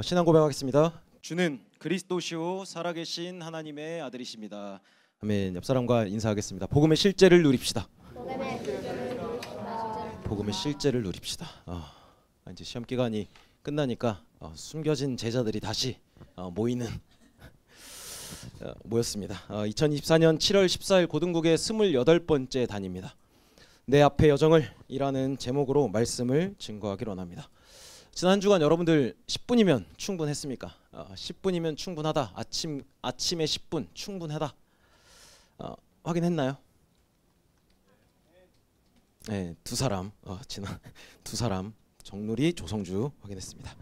신앙 고백하겠습니다. 주는 그리스도시요 살아계신 하나님의 아들이십니다. 아멘. 옆 사람과 인사하겠습니다. 복음의 실제를 누립시다. 복음의 실제를 누립시다. 이제 시험 기간이 끝나니까 숨겨진 제자들이 다시 모였습니다. 2024년 7월 14일 고등국의 28번째 단입니다. 내 앞의 여정을 이라는 제목으로 말씀을 증거하기를 원합니다. 지난 한 주간 여러분들 10분이면 충분했습니까? 10분이면 충분하다. 아침에 10분 충분하다. 확인했나요? 네, 두 사람 정누리, 조성주 확인했습니다.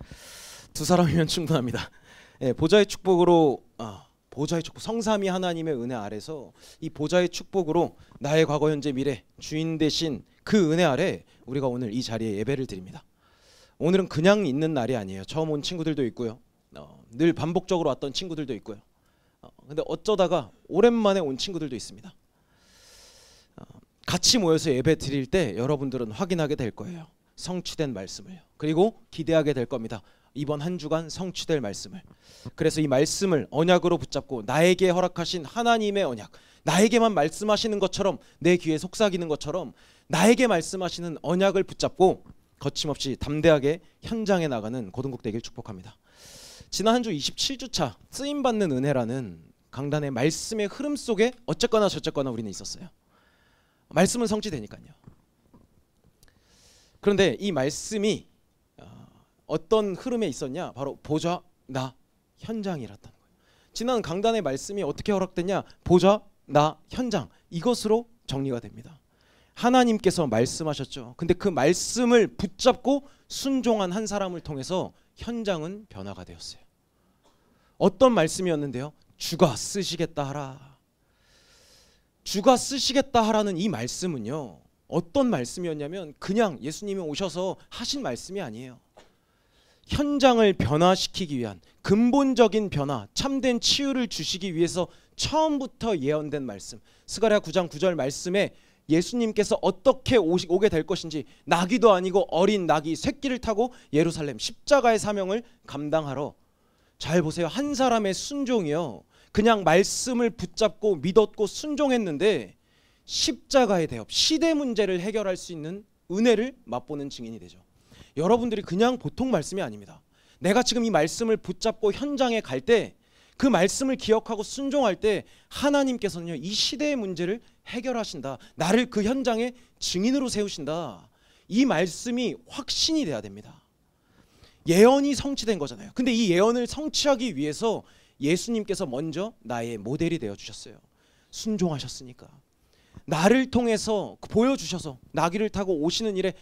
두 사람이면 충분합니다. 네, 보좌의 축복으로 보좌의 축복, 성삼위 하나님의 은혜 아래서 이 보좌의 축복으로 나의 과거 현재 미래 주인 되신 그 은혜 아래 우리가 오늘 이 자리에 예배를 드립니다. 오늘은 그냥 있는 날이 아니에요. 처음 온 친구들도 있고요. 늘 반복적으로 왔던 친구들도 있고요. 근데 어쩌다가 오랜만에 온 친구들도 있습니다. 같이 모여서 예배 드릴 때 여러분들은 확인하게 될 거예요. 성취된 말씀을. 그리고 기대하게 될 겁니다. 이번 한 주간 성취될 말씀을. 그래서 이 말씀을 언약으로 붙잡고 나에게 허락하신 하나님의 언약, 나에게만 말씀하시는 것처럼 내 귀에 속삭이는 것처럼 나에게 말씀하시는 언약을 붙잡고 거침없이 담대하게 현장에 나가는 고등국 되길 축복합니다. 지난 한 주 27주차 쓰임받는 은혜라는 강단의 말씀의 흐름 속에 어쨌거나 저쨌거나 우리는 있었어요. 말씀은 성취되니까요. 그런데 이 말씀이 어떤 흐름에 있었냐? 바로 보좌, 나, 현장이랐다는 거예요. 지난 강단의 말씀이 어떻게 허락됐냐? 보좌, 나, 현장, 이것으로 정리가 됩니다. 하나님께서 말씀하셨죠. 근데 그 말씀을 붙잡고 순종한 한 사람을 통해서 현장은 변화가 되었어요. 어떤 말씀이었는데요? 주가 쓰시겠다 하라. 주가 쓰시겠다 하라는 이 말씀은요, 어떤 말씀이었냐면 그냥 예수님이 오셔서 하신 말씀이 아니에요. 현장을 변화시키기 위한 근본적인 변화, 참된 치유를 주시기 위해서 처음부터 예언된 말씀. 스가랴 9장 9절 말씀에 예수님께서 어떻게 오게 될 것인지, 나귀도 아니고 어린 나귀 새끼를 타고 예루살렘 십자가의 사명을 감당하러. 잘 보세요. 한 사람의 순종이요, 그냥 말씀을 붙잡고 믿었고 순종했는데 십자가의 대업, 시대 문제를 해결할 수 있는 은혜를 맛보는 증인이 되죠. 여러분들이 그냥 보통 말씀이 아닙니다. 내가 지금 이 말씀을 붙잡고 현장에 갈 때, 그 말씀을 기억하고 순종할 때 하나님께서는요, 이 시대의 문제를 해결하신다. 나를 그 현장의 증인으로 세우신다. 이 말씀이 확신이 돼야 됩니다. 예언이 성취된 거잖아요. 근데 이 예언을 성취하기 위해서 예수님께서 먼저 나의 모델이 되어 주셨어요. 순종하셨으니까. 나를 통해서 보여주셔서 나귀를 타고 오시는 일에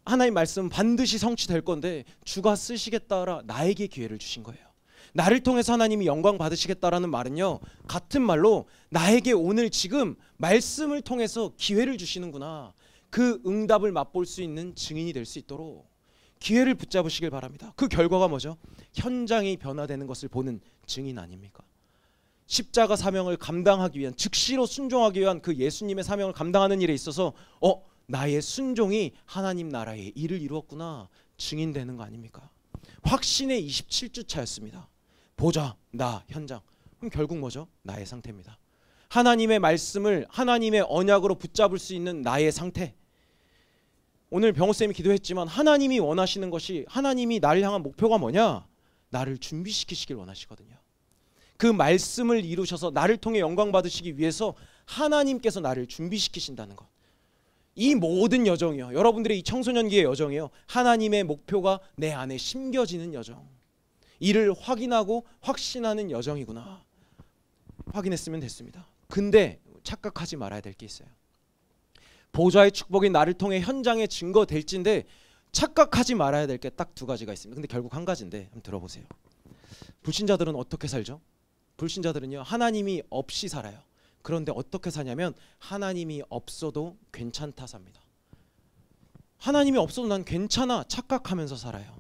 하나님 말씀은 반드시 성취될 건데 주가 쓰시겠다라 나에게 기회를 주신 거예요. 나를 통해서 하나님이 영광 받으시겠다라는 말은요, 같은 말로 나에게 오늘 지금 말씀을 통해서 기회를 주시는구나, 그 응답을 맛볼 수 있는 증인이 될 수 있도록 기회를 붙잡으시길 바랍니다. 그 결과가 뭐죠? 현장이 변화되는 것을 보는 증인 아닙니까? 십자가 사명을 감당하기 위한, 즉시로 순종하기 위한 그 예수님의 사명을 감당하는 일에 있어서 나의 순종이 하나님 나라의 일을 이루었구나, 증인되는 거 아닙니까? 확신의 27주 차였습니다. 보좌, 나, 현장. 그럼 결국 뭐죠? 나의 상태입니다. 하나님의 말씀을 하나님의 언약으로 붙잡을 수 있는 나의 상태. 오늘 병호쌤이 기도했지만 하나님이 원하시는 것이, 하나님이 나를 향한 목표가 뭐냐? 나를 준비시키시길 원하시거든요. 그 말씀을 이루셔서 나를 통해 영광 받으시기 위해서 하나님께서 나를 준비시키신다는 것. 이 모든 여정이요, 여러분들의 이 청소년기의 여정이요, 하나님의 목표가 내 안에 심겨지는 여정, 이를 확인하고 확신하는 여정이구나. 확인했으면 됐습니다. 근데 착각하지 말아야 될 게 있어요. 보좌의 축복이 나를 통해 현장에 증거될진데 착각하지 말아야 될 게 딱 두 가지가 있습니다. 근데 결국 한 가지인데 한번 들어보세요. 불신자들은 어떻게 살죠? 불신자들은요, 하나님이 없이 살아요. 그런데 어떻게 사냐면 하나님이 없어도 괜찮다 삽니다. 하나님이 없어도 난 괜찮아 착각하면서 살아요.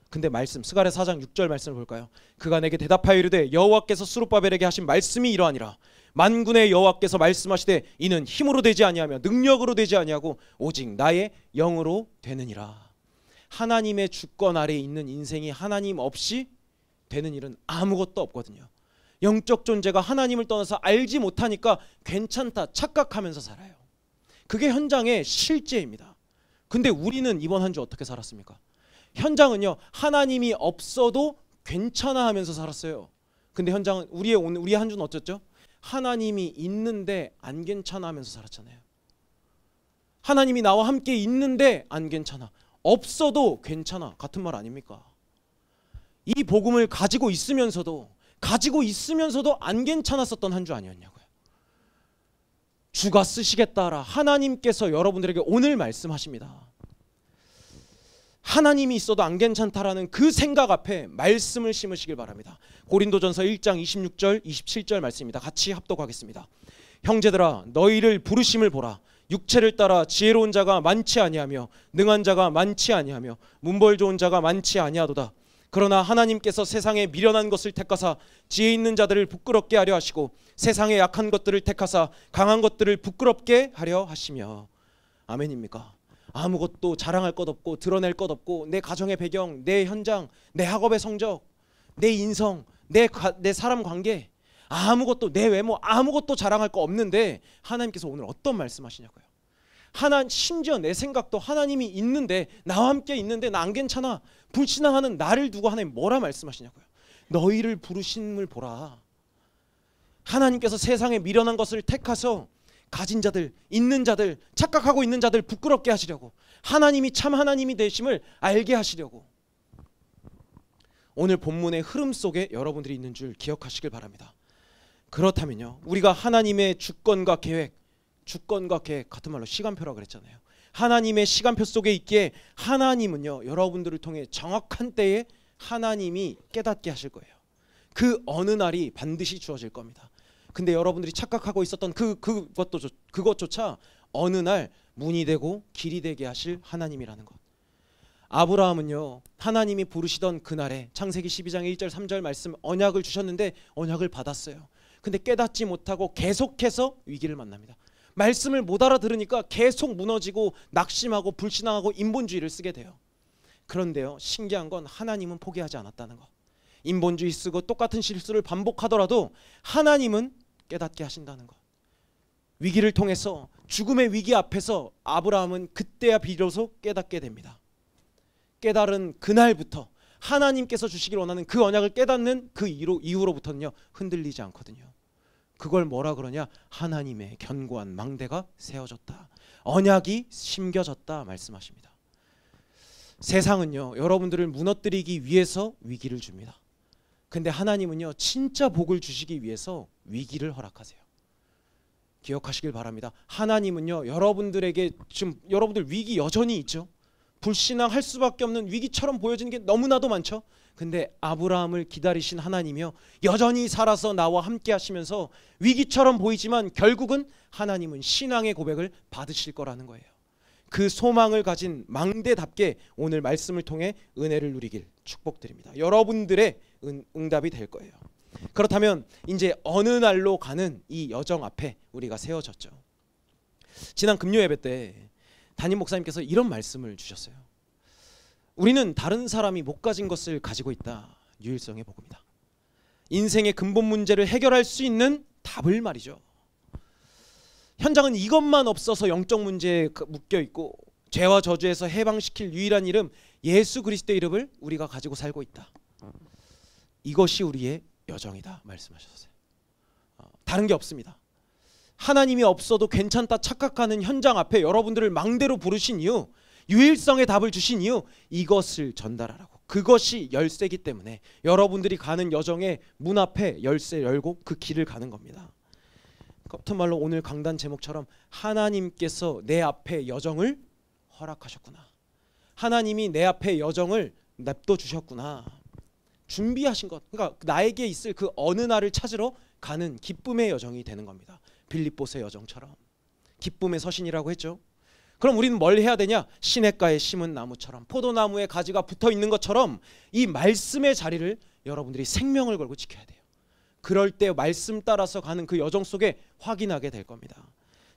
근데 말씀, 스가랴 4장 6절 말씀을 볼까요? 그가 내게 대답하여 이르되 여호와께서 스룹바벨에게 하신 말씀이 이러하니라. 만군의 여호와께서 말씀하시되 이는 힘으로 되지 아니하며 능력으로 되지 아니하고 오직 나의 영으로 되느니라. 하나님의 주권 아래에 있는 인생이 하나님 없이 되는 일은 아무것도 없거든요. 영적 존재가 하나님을 떠나서 알지 못하니까 괜찮다 착각하면서 살아요. 그게 현장의 실제입니다. 근데 우리는 이번 한 주 어떻게 살았습니까? 현장은요, 하나님이 없어도 괜찮아 하면서 살았어요. 근데 현장은 우리의 한 주는 어땠죠? 하나님이 있는데 안 괜찮아 하면서 살았잖아요. 하나님이 나와 함께 있는데 안 괜찮아, 없어도 괜찮아, 같은 말 아닙니까? 이 복음을 가지고 있으면서도 안 괜찮았었던 한 주 아니었냐고요. 주가 쓰시겠다라 하나님께서 여러분들에게 오늘 말씀하십니다. 하나님이 있어도 안 괜찮다라는 그 생각 앞에 말씀을 심으시길 바랍니다. 고린도전서 1장 26절 27절 말씀입니다. 같이 합독하겠습니다. 형제들아, 너희를 부르심을 보라. 육체를 따라 지혜로운 자가 많지 아니하며 능한 자가 많지 아니하며 문벌 좋은 자가 많지 아니하도다. 그러나 하나님께서 세상에 미련한 것을 택하사 지혜 있는 자들을 부끄럽게 하려 하시고 세상에 약한 것들을 택하사 강한 것들을 부끄럽게 하려 하시며. 아멘입니까? 아무것도 자랑할 것 없고 드러낼 것 없고 내 가정의 배경, 내 현장, 내 학업의 성적, 내 인성, 내 사람 관계, 아무것도, 내 외모, 아무것도 자랑할 거 없는데 하나님께서 오늘 어떤 말씀하시냐고요. 심지어 내 생각도 하나님이 있는데, 나와 함께 있는데 나 안 괜찮아, 불신앙하는 나를 두고 하나님 뭐라 말씀하시냐고요. 너희를 부르심을 보라. 하나님께서 세상에 미련한 것을 택하서 가진 자들, 있는 자들, 착각하고 있는 자들 부끄럽게 하시려고, 하나님이 참 하나님이 되심을 알게 하시려고. 오늘 본문의 흐름 속에 여러분들이 있는 줄 기억하시길 바랍니다. 그렇다면요, 우리가 하나님의 주권과 계획 같은 말로 시간표라고 그랬잖아요. 하나님의 시간표 속에 있기에 하나님은요, 여러분들을 통해 정확한 때에 하나님이 깨닫게 하실 거예요. 그 어느 날이 반드시 주어질 겁니다. 근데 여러분들이 착각하고 있었던 그것조차 어느 날 문이 되고 길이 되게 하실 하나님이라는 것. 아브라함은요, 하나님이 부르시던 그날에 창세기 12장 1절 3절 말씀 언약을 주셨는데 언약을 받았어요. 근데 깨닫지 못하고 계속해서 위기를 만납니다. 말씀을 못 알아들으니까 계속 무너지고 낙심하고 불신앙하고 인본주의를 쓰게 돼요. 그런데요, 신기한 건 하나님은 포기하지 않았다는 것. 인본주의 쓰고 똑같은 실수를 반복하더라도 하나님은 깨닫게 하신다는 것. 위기를 통해서, 죽음의 위기 앞에서 아브라함은 그때야 비로소 깨닫게 됩니다. 깨달은 그날부터 하나님께서 주시길 원하는 그 언약을 깨닫는 그 이후로부터는요, 흔들리지 않거든요. 그걸 뭐라 그러냐? 하나님의 견고한 망대가 세워졌다, 언약이 심겨졌다 말씀하십니다. 세상은요, 여러분들을 무너뜨리기 위해서 위기를 줍니다. 근데 하나님은요, 진짜 복을 주시기 위해서 위기를 허락하세요. 기억하시길 바랍니다. 하나님은요, 여러분들에게 지금 여러분들 위기 여전히 있죠. 불신앙할 수밖에 없는 위기처럼 보여지는 게 너무나도 많죠. 근데 아브라함을 기다리신 하나님이요, 여전히 살아서 나와 함께 하시면서 위기처럼 보이지만 결국은 하나님은 신앙의 고백을 받으실 거라는 거예요. 그 소망을 가진 망대답게 오늘 말씀을 통해 은혜를 누리길 축복드립니다. 여러분들의 응답이 될 거예요. 그렇다면 이제 어느 날로 가는 이 여정 앞에 우리가 세워졌죠. 지난 금요 예배 때 담임 목사님께서 이런 말씀을 주셨어요. 우리는 다른 사람이 못 가진 것을 가지고 있다. 유일성의 복음이다. 인생의 근본 문제를 해결할 수 있는 답을 말이죠. 현장은 이것만 없어서 영적 문제에 묶여 있고 죄와 저주에서 해방시킬 유일한 이름 예수 그리스도의 이름을 우리가 가지고 살고 있다. 이것이 우리의 여정이다 말씀하셨어요. 다른 게 없습니다. 하나님이 없어도 괜찮다 착각하는 현장 앞에 여러분들을 망대로 부르신 이유, 유일성의 답을 주신 이유, 이것을 전달하라고. 그것이 열쇠이기 때문에 여러분들이 가는 여정의 문 앞에 열쇠 열고 그 길을 가는 겁니다. 같은 말로 오늘 강단 제목처럼 하나님께서 내 앞에 여정을 허락하셨구나. 하나님이 내 앞에 여정을 냅둬 주셨구나. 준비하신 것, 그러니까 나에게 있을 그 어느 날을 찾으러 가는 기쁨의 여정이 되는 겁니다. 빌립보서의 여정처럼 기쁨의 서신이라고 했죠. 그럼 우리는 뭘 해야 되냐? 시냇가에 심은 나무처럼, 포도나무에 가지가 붙어 있는 것처럼 이 말씀의 자리를 여러분들이 생명을 걸고 지켜야 돼요. 그럴 때 말씀 따라서 가는 그 여정 속에 확인하게 될 겁니다.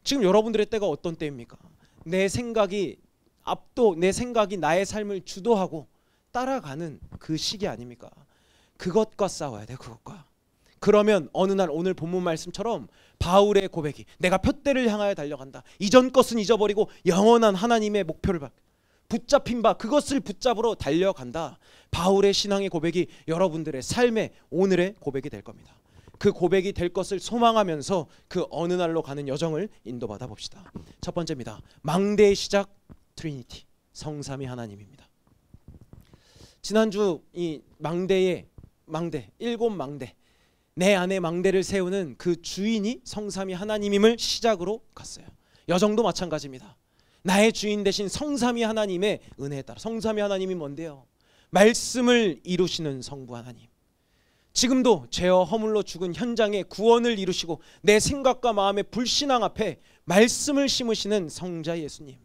지금 여러분들의 때가 어떤 때입니까? 내 생각이 내 생각이 나의 삶을 주도하고 따라가는 그 시기 아닙니까? 그것과 싸워야 돼요. 그것과. 그러면 어느 날 오늘 본문 말씀처럼 바울의 고백이 내가 표대를 향하여 달려간다. 이전 것은 잊어버리고 영원한 하나님의 목표를 붙잡힌 바 그것을 붙잡으러 달려간다. 바울의 신앙의 고백이 여러분들의 삶의 오늘의 고백이 될 겁니다. 그 고백이 될 것을 소망하면서 그 어느 날로 가는 여정을 인도받아 봅시다. 첫 번째입니다. 망대의 시작 트리니티, 성삼위 하나님입니다. 지난주 이 일곱 망대, 내 안에 망대를 세우는 그 주인이 성삼위 하나님임을 시작으로 갔어요. 여정도 마찬가지입니다. 나의 주인 되신 성삼위 하나님의 은혜에 따라. 성삼위 하나님이 뭔데요? 말씀을 이루시는 성부 하나님. 지금도 죄와 허물로 죽은 현장에 구원을 이루시고 내 생각과 마음의 불신앙 앞에 말씀을 심으시는 성자 예수님.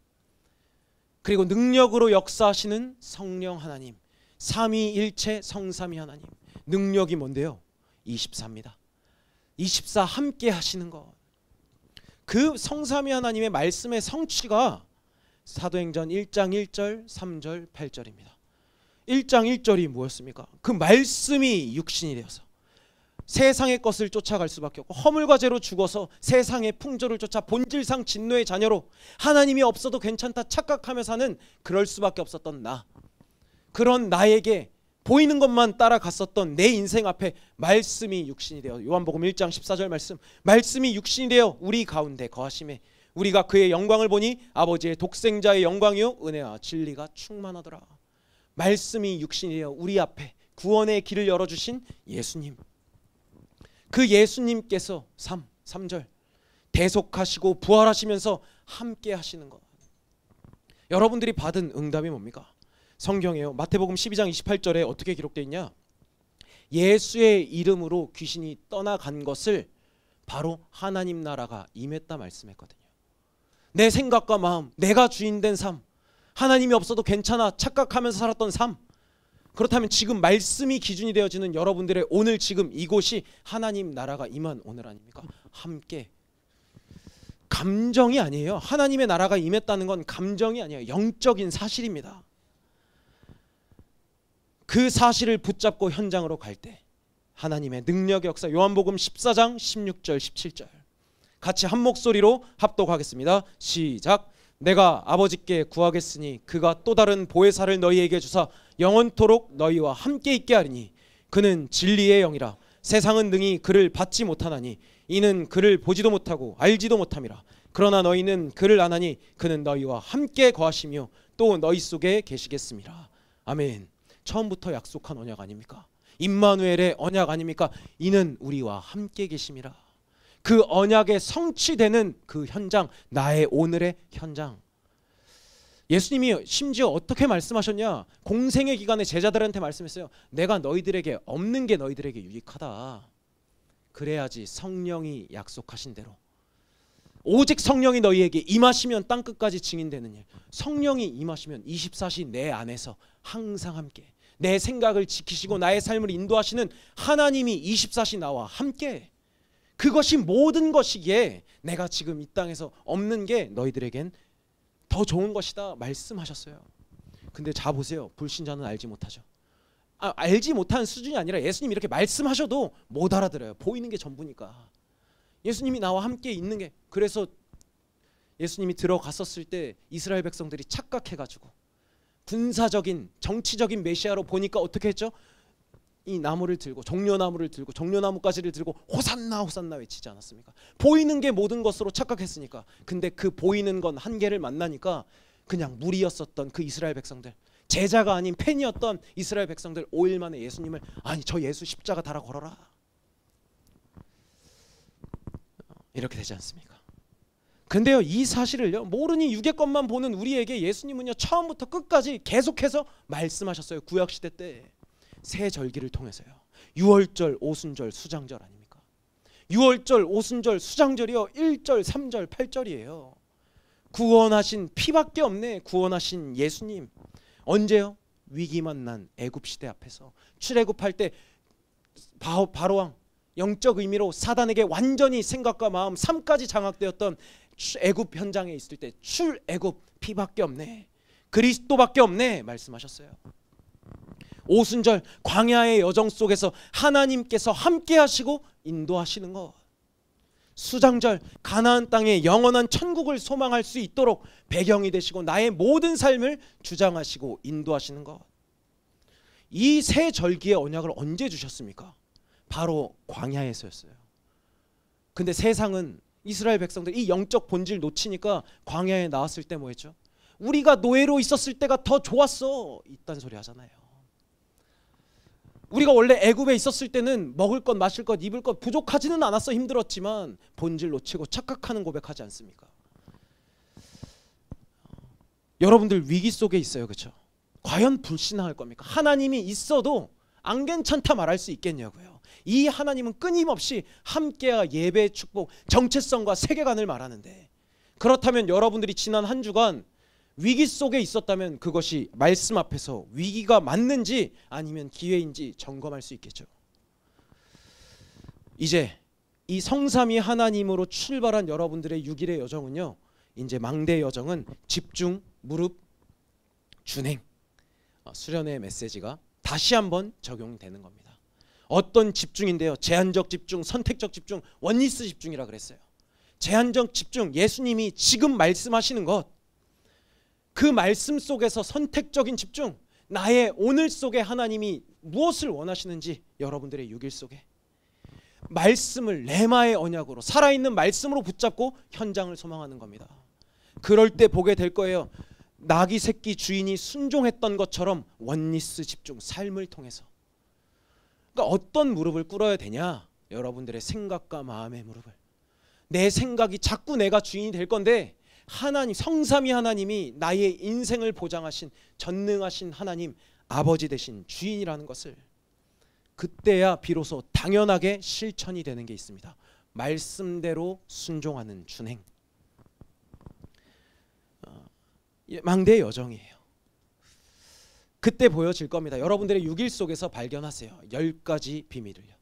그리고 능력으로 역사하시는 성령 하나님. 삼위일체 성삼위 하나님. 능력이 뭔데요? 24입니다. 24 함께 하시는 것. 그 성삼위 하나님의 말씀의 성취가 사도행전 1장 1절 3절 8절입니다. 1장 1절이 뭐였습니까? 그 말씀이 육신이 되어서 세상의 것을 쫓아갈 수밖에 없고 허물과 죄로 죽어서 세상의 풍조를 쫓아 본질상 진노의 자녀로 하나님이 없어도 괜찮다 착각하며 사는 그럴 수밖에 없었던 나. 그런 나에게 보이는 것만 따라갔었던 내 인생 앞에 말씀이 육신이 되어 요한복음 1장 14절 말씀이 육신이 되어 우리 가운데 거하심에 우리가 그의 영광을 보니 아버지의 독생자의 영광이요 은혜와 진리가 충만하더라. 말씀이 육신이 되어 우리 앞에 구원의 길을 열어주신 예수님. 그 예수님께서 3절 대속하시고 부활하시면서 함께 하시는 것. 여러분들이 받은 응답이 뭡니까? 성경에요. 마태복음 12장 28절에 어떻게 기록되어 있냐? 예수의 이름으로 귀신이 떠나간 것을 바로 하나님 나라가 임했다 말씀했거든요. 내 생각과 마음, 내가 주인된 삶, 하나님이 없어도 괜찮아 착각하면서 살았던 삶. 그렇다면 지금 말씀이 기준이 되어지는 여러분들의 오늘 지금 이곳이 하나님 나라가 임한 오늘 아닙니까? 함께. 감정이 아니에요. 하나님의 나라가 임했다는 건 감정이 아니에요. 영적인 사실입니다. 그 사실을 붙잡고 현장으로 갈 때 하나님의 능력의 역사. 요한복음 14장 16절 17절 같이 한 목소리로 합독하겠습니다. 시작. 내가 아버지께 구하겠으니 그가 또 다른 보혜사를 너희에게 주사 영원토록 너희와 함께 있게 하리니 그는 진리의 영이라. 세상은 능히 그를 받지 못하나니 이는 그를 보지도 못하고 알지도 못함이라. 그러나 너희는 그를 아나니 그는 너희와 함께 거하시며 또 너희 속에 계시겠습니다. 아멘. 처음부터 약속한 언약 아닙니까? 임마누엘의 언약 아닙니까? 이는 우리와 함께 계심이라. 그 언약의 성취되는 그 현장, 나의 오늘의 현장. 예수님이 심지어 어떻게 말씀하셨냐? 공생의 기간에 제자들한테 말씀했어요. 내가 너희들에게 없는 게 너희들에게 유익하다. 그래야지 성령이 약속하신 대로. 오직 성령이 너희에게 임하시면 땅끝까지 증인되는 일. 성령이 임하시면 24시 내 안에서 항상 함께 내 생각을 지키시고 나의 삶을 인도하시는 하나님이 24시 나와 함께. 그것이 모든 것이기에 내가 지금 이 땅에서 없는 게 너희들에겐 더 좋은 것이다 말씀하셨어요. 근데 자 보세요. 불신자는 알지 못하죠. 알지 못하는 수준이 아니라 예수님이 이렇게 말씀하셔도 못 알아들어요. 보이는 게 전부니까. 예수님이 나와 함께 있는 게. 그래서 예수님이 들어갔었을 때 이스라엘 백성들이 착각해가지고 군사적인 정치적인 메시아로 보니까 어떻게 했죠? 이 나무를 들고 종려나무를 들고 종려나무가지를 들고 호산나 호산나 외치지 않았습니까? 보이는 게 모든 것으로 착각했으니까. 근데 그 보이는 건 한계를 만나니까 그냥 무리였었던 그 이스라엘 백성들, 제자가 아닌 팬이었던 이스라엘 백성들 5일 만에 예수님을 아니 저 예수 십자가 달아 걸어라 이렇게 되지 않습니까? 근데요 이 사실을요 모르니 유괴 것만 보는 우리에게 예수님은요 처음부터 끝까지 계속해서 말씀하셨어요. 구약시대 때 새 절기를 통해서요. 유월절, 오순절, 수장절 아닙니까? 유월절, 오순절, 수장절이요 1절, 3절, 8절이에요. 구원하신 피밖에 없네. 구원하신 예수님. 언제요? 위기만 난 애굽시대 앞에서 출애굽할 때 바로왕 영적 의미로 사단에게 완전히 생각과 마음 삶까지 장악되었던 애굽 현장에 있을 때 출애굽 피밖에 없네. 그리스도밖에 없네 말씀하셨어요. 오순절 광야의 여정 속에서 하나님께서 함께 하시고 인도하시는 것. 수장절 가나안 땅의 영원한 천국을 소망할 수 있도록 배경이 되시고 나의 모든 삶을 주장하시고 인도하시는 것. 이 세 절기의 언약을 언제 주셨습니까? 바로 광야에서였어요. 근데 세상은 이스라엘 백성들 이 영적 본질 놓치니까 광야에 나왔을 때 뭐 했죠? 우리가 노예로 있었을 때가 더 좋았어 이딴 소리 하잖아요. 우리가 원래 애굽에 있었을 때는 먹을 것 마실 것 입을 것 부족하지는 않았어. 힘들었지만 본질 놓치고 착각하는 고백하지 않습니까? 여러분들 위기 속에 있어요. 그렇죠? 과연 불신앙할 겁니까? 하나님이 있어도 안 괜찮다 말할 수 있겠냐고요. 이 하나님은 끊임없이 함께와 예배의 축복, 정체성과 세계관을 말하는데, 그렇다면 여러분들이 지난 한 주간 위기 속에 있었다면 그것이 말씀 앞에서 위기가 맞는지 아니면 기회인지 점검할 수 있겠죠. 이제 이 성삼위 하나님으로 출발한 여러분들의 6일의 여정은요, 이제 망대 여정은 집중, 무릎, 준행, 수련의 메시지가 다시 한번 적용되는 겁니다. 어떤 집중인데요? 제한적 집중, 선택적 집중, 원리스 집중이라 그랬어요. 제한적 집중, 예수님이 지금 말씀하시는 것, 그 말씀 속에서 선택적인 집중, 나의 오늘 속에 하나님이 무엇을 원하시는지 여러분들의 6일 속에 말씀을 레마의 언약으로 살아있는 말씀으로 붙잡고 현장을 소망하는 겁니다. 그럴 때 보게 될 거예요. 나귀 새끼 주인이 순종했던 것처럼 원리스 집중, 삶을 통해서. 그러니까 어떤 무릎을 꿇어야 되냐? 여러분들의 생각과 마음의 무릎을. 내 생각이 자꾸 내가 주인이 될 건데 하나님, 성삼위 하나님이 나의 인생을 보장하신 전능하신 하나님, 아버지 되신 주인이라는 것을, 그때야 비로소 당연하게 실천이 되는 게 있습니다. 말씀대로 순종하는 준행. 망대의 여정이에요. 그때 보여질 겁니다. 여러분들의 6일 속에서 발견하세요. 10가지 비밀을요.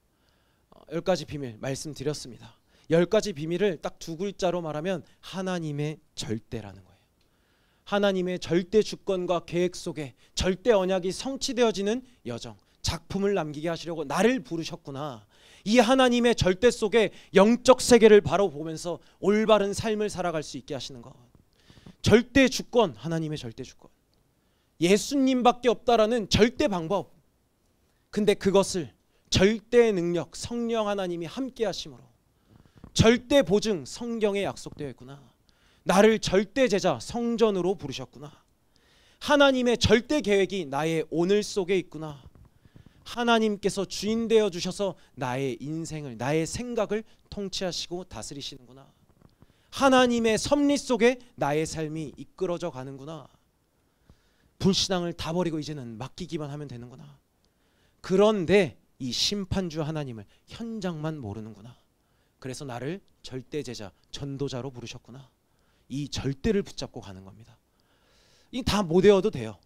10가지 비밀 말씀드렸습니다. 10가지 비밀을 딱 두 글자로 말하면 하나님의 절대라는 거예요. 하나님의 절대 주권과 계획 속에 절대 언약이 성취되어지는 여정, 작품을 남기게 하시려고 나를 부르셨구나. 이 하나님의 절대 속에 영적 세계를 바로 보면서 올바른 삶을 살아갈 수 있게 하시는 것. 절대 주권, 하나님의 절대 주권. 예수님밖에 없다라는 절대 방법. 근데 그것을 절대 능력, 성령 하나님이 함께 하심으로, 절대 보증, 성경에 약속되어 있구나. 나를 절대 제자, 성전으로 부르셨구나. 하나님의 절대 계획이 나의 오늘 속에 있구나. 하나님께서 주인 되어 주셔서 나의 인생을, 나의 생각을 통치하시고 다스리시는구나. 하나님의 섭리 속에 나의 삶이 이끌어져 가는구나. 불신앙을 다 버리고 이제는 맡기기만 하면 되는구나. 그런데 이 심판주 하나님을 현장만 모르는구나. 그래서 나를 절대 제자, 전도자로 부르셨구나. 이 절대를 붙잡고 가는 겁니다. 이 다 못 외워도 돼요.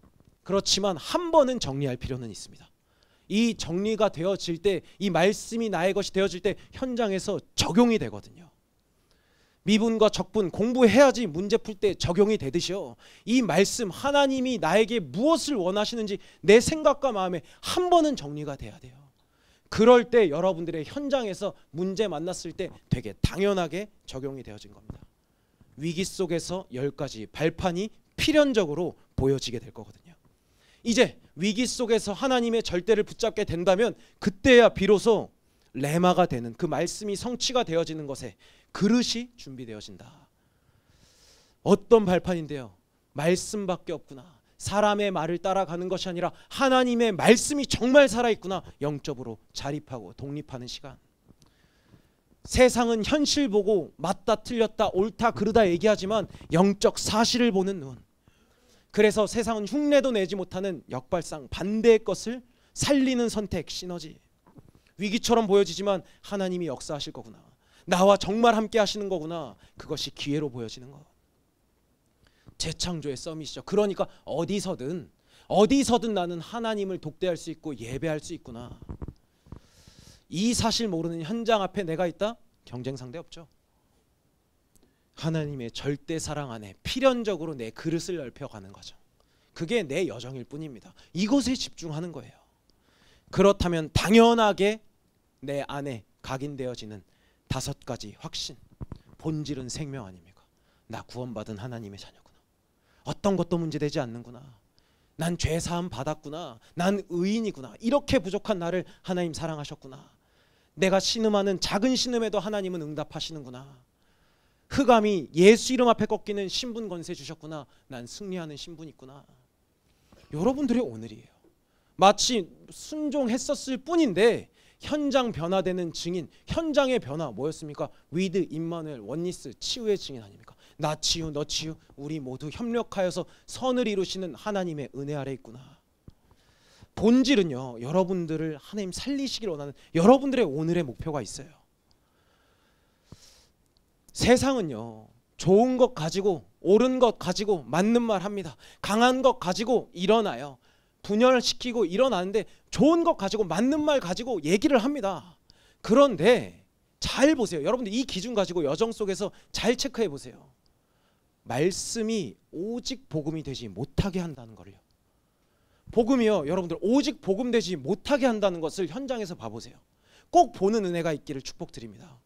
그렇지만 한 번은 정리할 필요는 있습니다. 이 정리가 되어질 때, 이 말씀이 나의 것이 되어질 때 현장에서 적용이 되거든요. 미분과 적분 공부해야지 문제 풀 때 적용이 되듯이요. 이 말씀, 하나님이 나에게 무엇을 원하시는지 내 생각과 마음에 한 번은 정리가 돼야 돼요. 그럴 때 여러분들의 현장에서 문제 만났을 때 되게 당연하게 적용이 되어진 겁니다. 위기 속에서 10가지 발판이 필연적으로 보여지게 될 거거든요. 이제 위기 속에서 하나님의 절대를 붙잡게 된다면 그때야 비로소 레마가 되는, 그 말씀이 성취가 되어지는 것에 그릇이 준비되어진다. 어떤 발판인데요? 말씀밖에 없구나. 사람의 말을 따라가는 것이 아니라 하나님의 말씀이 정말 살아있구나. 영적으로 자립하고 독립하는 시간. 세상은 현실 보고 맞다 틀렸다 옳다 그르다 얘기하지만 영적 사실을 보는 눈. 그래서 세상은 흉내도 내지 못하는 역발상, 반대의 것을 살리는 선택, 시너지. 위기처럼 보여지지만 하나님이 역사하실 거구나. 나와 정말 함께 하시는 거구나. 그것이 기회로 보여지는 것. 재창조의 썸이시죠. 그러니까 어디서든 나는 하나님을 독대할 수 있고 예배할 수 있구나. 이 사실 모르는 현장 앞에 내가 있다? 경쟁 상대 없죠. 하나님의 절대 사랑 안에 필연적으로 내 그릇을 넓혀가는 거죠. 그게 내 여정일 뿐입니다. 이것에 집중하는 거예요. 그렇다면 당연하게 내 안에 각인되어지는 5가지 확신, 본질은 생명 아닙니까? 나 구원받은 하나님의 자녀구나. 어떤 것도 문제되지 않는구나. 난 죄사함 받았구나. 난 의인이구나. 이렇게 부족한 나를 하나님 사랑하셨구나. 내가 신음하는 작은 신음에도 하나님은 응답하시는구나. 흑암이 예수 이름 앞에 꺾이는 신분 권세 주셨구나. 난 승리하는 신분이 있구나. 여러분들의 오늘이에요. 마치 순종했었을 뿐인데 현장 변화되는 증인, 현장의 변화 뭐였습니까? 위드, 임마누엘, 원니스, 치유의 증인 아닙니까? 나 치유, 너 치유, 우리 모두 협력하여서 선을 이루시는 하나님의 은혜 아래 있구나. 본질은요, 여러분들을 하나님 살리시길 원하는 여러분들의 오늘의 목표가 있어요. 세상은요, 좋은 것 가지고, 옳은 것 가지고 맞는 말 합니다. 강한 것 가지고 일어나요. 분열시키고 일어나는데 좋은 것 가지고 맞는 말 가지고 얘기를 합니다. 그런데 잘 보세요. 여러분들 이 기준 가지고 여정 속에서 잘 체크해 보세요. 말씀이 오직 복음이 되지 못하게 한다는 거를요. 복음이요, 여러분들 오직 복음 되지 못하게 한다는 것을 현장에서 봐보세요. 꼭 보는 은혜가 있기를 축복드립니다.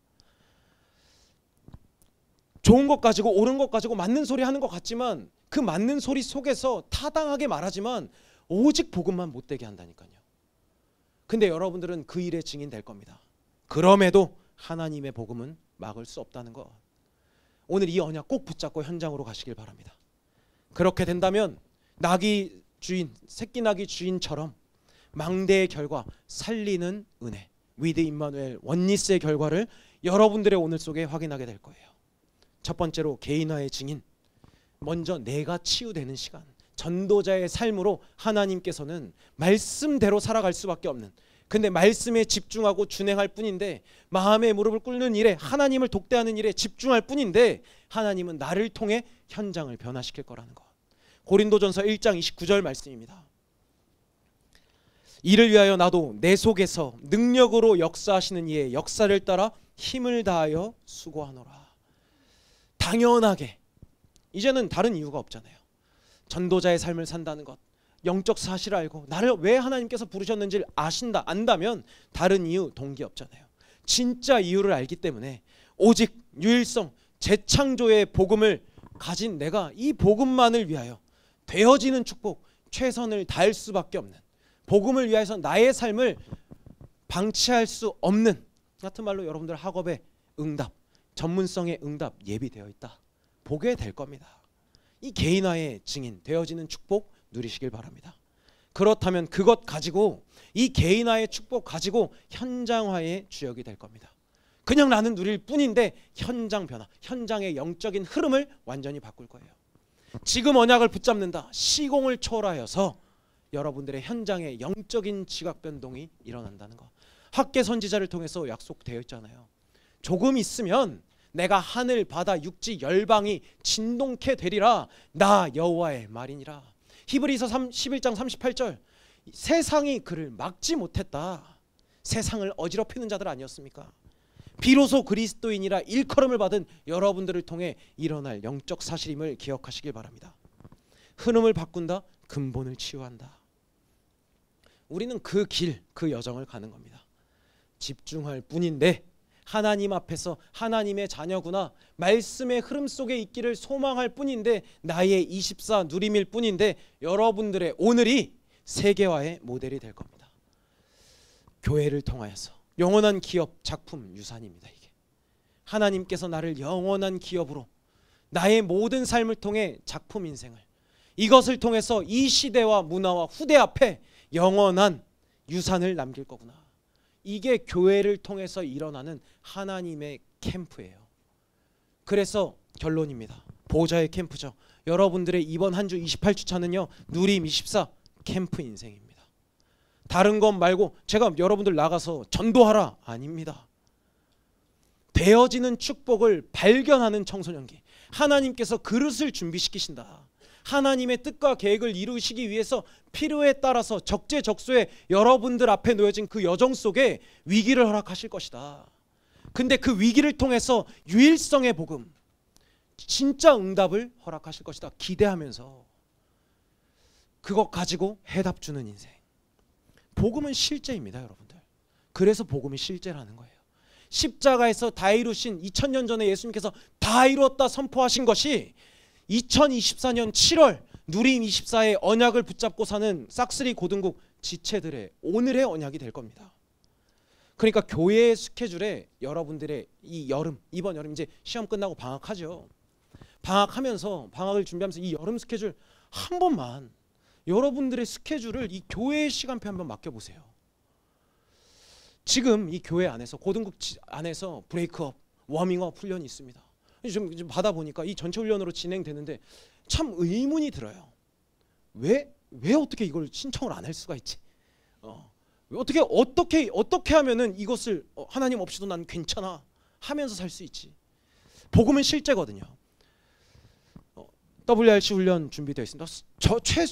좋은 것 가지고 옳은 것 가지고 맞는 소리 하는 것 같지만 그 맞는 소리 속에서 타당하게 말하지만 오직 복음만 못되게 한다니까요. 근데 여러분들은 그 일의 증인 될 겁니다. 그럼에도 하나님의 복음은 막을 수 없다는 것. 오늘 이 언약 꼭 붙잡고 현장으로 가시길 바랍니다. 그렇게 된다면 나귀 주인, 새끼 나귀 주인처럼 망대의 결과, 살리는 은혜, 위드 임마누엘, 원니스의 결과를 여러분들의 오늘 속에 확인하게 될 거예요. 첫 번째로 개인화의 증인. 먼저 내가 치유되는 시간. 전도자의 삶으로 하나님께서는 말씀대로 살아갈 수밖에 없는, 근데 말씀에 집중하고 준행할 뿐인데, 마음의 무릎을 꿇는 일에, 하나님을 독대하는 일에 집중할 뿐인데 하나님은 나를 통해 현장을 변화시킬 거라는 것. 고린도전서 1장 29절 말씀입니다. 이를 위하여 나도 내 속에서 능력으로 역사하시는 이의 역사를 따라 힘을 다하여 수고하노라. 당연하게 이제는 다른 이유가 없잖아요. 전도자의 삶을 산다는 것, 영적 사실을 알고 나를 왜 하나님께서 부르셨는지를 안다면 다른 이유, 동기 없잖아요. 진짜 이유를 알기 때문에 오직 유일성, 재창조의 복음을 가진 내가 이 복음만을 위하여 되어지는 축복, 최선을 다할 수밖에 없는, 복음을 위해서 나의 삶을 방치할 수 없는, 같은 말로 여러분들 학업의 응답, 전문성의 응답 예비되어 있다. 보게 될 겁니다. 이 개인화의 증인, 되어지는 축복 누리시길 바랍니다. 그렇다면 그것 가지고, 이 개인화의 축복 가지고 현장화의 주역이 될 겁니다. 그냥 나는 누릴 뿐인데 현장 변화, 현장의 영적인 흐름을 완전히 바꿀 거예요. 지금 언약을 붙잡는다. 시공을 초월하여서 여러분들의 현장의 영적인 지각 변동이 일어난다는 것. 학계 선지자를 통해서 약속되어 있잖아요. 조금 있으면 내가 하늘, 바다, 육지, 열방이 진동케 되리라. 나 여호와의 말이니라. 히브리서 11장 38절. 세상이 그를 막지 못했다. 세상을 어지럽히는 자들 아니었습니까? 비로소 그리스도인이라 일컬음을 받은 여러분들을 통해 일어날 영적 사실임을 기억하시길 바랍니다. 흐름을 바꾼다. 근본을 치유한다. 우리는 그 길, 그 여정을 가는 겁니다. 집중할 뿐인데 하나님 앞에서 하나님의 자녀구나, 말씀의 흐름 속에 있기를 소망할 뿐인데, 나의 24 누림일 뿐인데 여러분들의 오늘이 세계화의 모델이 될 겁니다. 교회를 통하여서 영원한 기업, 작품, 유산입니다. 이게 하나님께서 나를 영원한 기업으로, 나의 모든 삶을 통해 작품 인생을, 이것을 통해서 이 시대와 문화와 후대 앞에 영원한 유산을 남길 거구나. 이게 교회를 통해서 일어나는 하나님의 캠프예요. 그래서 결론입니다. 보호자의 캠프죠. 여러분들의 이번 한 주 28주차는요 누림 24 캠프 인생입니다. 다른 것 말고 제가 여러분들 나가서 전도하라 아닙니다. 되어지는 축복을 발견하는 청소년기. 하나님께서 그릇을 준비시키신다. 하나님의 뜻과 계획을 이루시기 위해서 필요에 따라서 적재적소에 여러분들 앞에 놓여진 그 여정 속에 위기를 허락하실 것이다. 근데 그 위기를 통해서 유일성의 복음, 진짜 응답을 허락하실 것이다. 기대하면서 그것 가지고 해답 주는 인생. 복음은 실제입니다, 여러분들. 그래서 복음이 실제라는 거예요. 십자가에서 다 이루신 2000년 전에 예수님께서 다 이루었다 선포하신 것이 2024년 7월 누림 24의 언약을 붙잡고 사는 싹쓸이 고등국 지체들의 오늘의 언약이 될 겁니다. 그러니까 교회의 스케줄에 여러분들의 이 여름, 이번 여름 이제 시험 끝나고 방학하죠. 방학하면서 방학을 준비하면서 이 여름 스케줄 한 번만 여러분들의 스케줄을 이 교회의 시간표 한번 맡겨보세요. 지금 이 교회 안에서 고등국 안에서 브레이크업, 워밍업 훈련이 있습니다. 좀 받아보니까 이 전체 훈련으로 진행되는데 참 의문이 들어요. 왜 어떻게 이걸 신청을 안 할 수가 있지? 어떻게 하면은 이것을 하나님 없이도 난 괜찮아 하면서 살 수 있지? 복음은 실제거든요. WRC 훈련 준비되어 있습니다.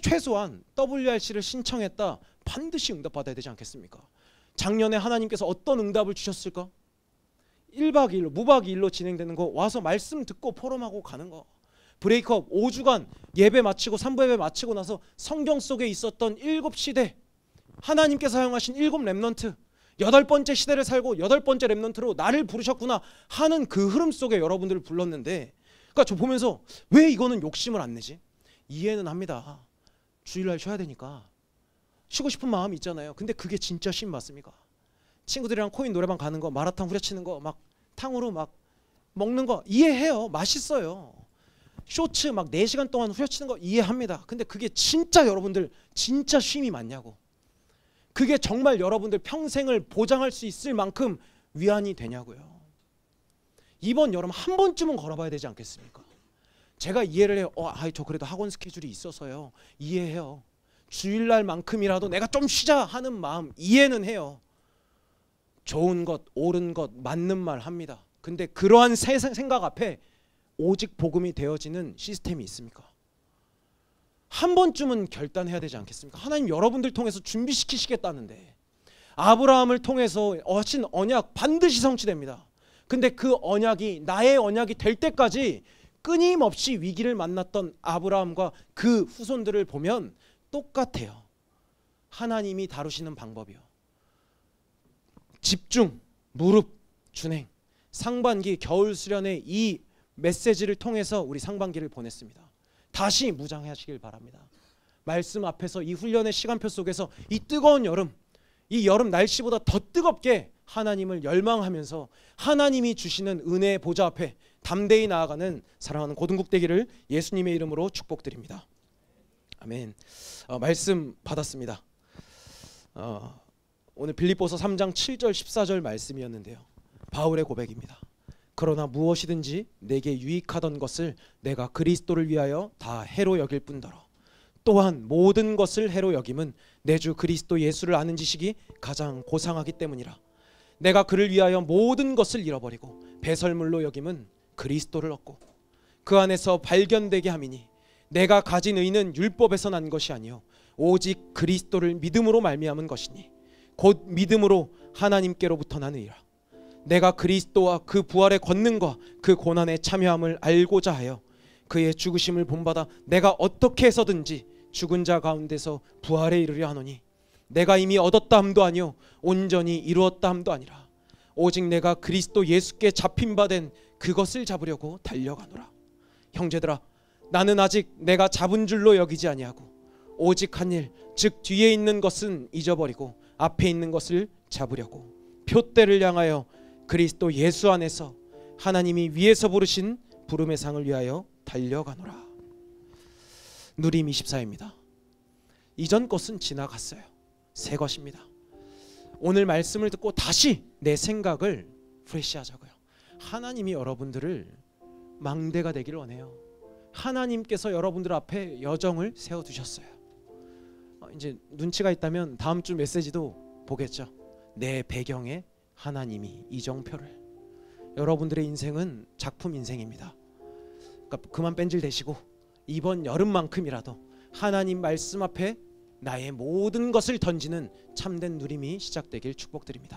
최소한 WRC를 신청했다 반드시 응답받아야 되지 않겠습니까? 작년에 하나님께서 어떤 응답을 주셨을까? 1박 2일로 무박 2일로 진행되는 거 와서 말씀 듣고 포럼하고 가는 거. 브레이크업 5주간 예배 마치고 3부 예배 마치고 나서 성경 속에 있었던 7시대 하나님께서 사용하신 7 렘넌트 8번째 시대를 살고 8번째 렘넌트로 나를 부르셨구나 하는 그 흐름 속에 여러분들을 불렀는데, 그러니까 저 보면서 왜 이거는 욕심을 안 내지? 이해는 합니다. 주일날 쉬어야 되니까 쉬고 싶은 마음이 있잖아요. 근데 그게 진짜 쉼 맞습니까? 친구들이랑 코인 노래방 가는 거, 마라탕 후려치는 거, 막 탕후루 막 먹는 거 이해해요. 맛있어요. 쇼츠 막 4시간 동안 후려치는 거 이해합니다. 근데 그게 진짜 여러분들 진짜 쉼이 맞냐고. 그게 정말 여러분들 평생을 보장할 수 있을 만큼 위안이 되냐고요. 이번 여름 한 번쯤은 걸어봐야 되지 않겠습니까? 제가 이해를 해요. 저 그래도 학원 스케줄이 있어서요. 이해해요. 주일날만큼이라도 내가 좀 쉬자 하는 마음 이해는 해요. 좋은 것, 옳은 것, 맞는 말 합니다. 근데 그러한 생각 앞에 오직 복음이 되어지는 시스템이 있습니까? 한 번쯤은 결단해야 되지 않겠습니까? 하나님 여러분들 통해서 준비시키시겠다는데 아브라함을 통해서 하신 언약 반드시 성취됩니다. 근데 그 언약이 나의 언약이 될 때까지 끊임없이 위기를 만났던 아브라함과 그 후손들을 보면 똑같아요. 하나님이 다루시는 방법이요. 집중, 무릎, 준행. 상반기 겨울 수련회 이 메시지를 통해서 우리 상반기를 보냈습니다. 다시 무장하시길 바랍니다. 말씀 앞에서 이 훈련의 시간표 속에서 이 뜨거운 여름, 이 여름 날씨보다 더 뜨겁게 하나님을 열망하면서 하나님이 주시는 은혜의 보좌 앞에 담대히 나아가는 사랑하는 고등국 되기를 예수님의 이름으로 축복드립니다. 아멘. 말씀 받았습니다. 오늘 빌립보서 3장 7절 14절 말씀이었는데요. 바울의 고백입니다. 그러나 무엇이든지 내게 유익하던 것을 내가 그리스도를 위하여 다 해로 여길 뿐더러 또한 모든 것을 해로 여김은 내 주 그리스도 예수를 아는 지식이 가장 고상하기 때문이라. 내가 그를 위하여 모든 것을 잃어버리고 배설물로 여김은 그리스도를 얻고 그 안에서 발견되게 함이니 내가 가진 의는 율법에서 난 것이 아니요 오직 그리스도를 믿음으로 말미암은 것이니 곧 믿음으로 하나님께로부터 난 의라. 내가 그리스도와 그 부활의 권능과 그 고난에 참여함을 알고자 하여 그의 죽으심을 본받아 내가 어떻게 해서든지 죽은 자 가운데서 부활에 이르려 하노니 내가 이미 얻었다 함도 아니요 온전히 이루었다 함도 아니라 오직 내가 그리스도 예수께 잡힌 바 된 그것을 잡으려고 달려가노라. 형제들아, 나는 아직 내가 잡은 줄로 여기지 아니하고 오직 한 일, 즉 뒤에 있는 것은 잊어버리고 앞에 있는 것을 잡으려고 표대를 향하여 그리스도 예수 안에서 하나님이 위에서 부르신 부름의 상을 위하여 달려가노라. 누림 24입니다. 이전 것은 지나갔어요. 새 것입니다. 오늘 말씀을 듣고 다시 내 생각을 프레시하자고요. 하나님이 여러분들을 망대가 되기를 원해요. 하나님께서 여러분들 앞에 여정을 세워두셨어요. 이제 눈치가 있다면 다음 주 메시지도 보겠죠. 내 배경에 하나님이 이정표를. 여러분들의 인생은 작품 인생입니다. 그러니까 그만 뺀질 대시고 이번 여름만큼이라도 하나님 말씀 앞에 나의 모든 것을 던지는 참된 누림이 시작되길 축복드립니다.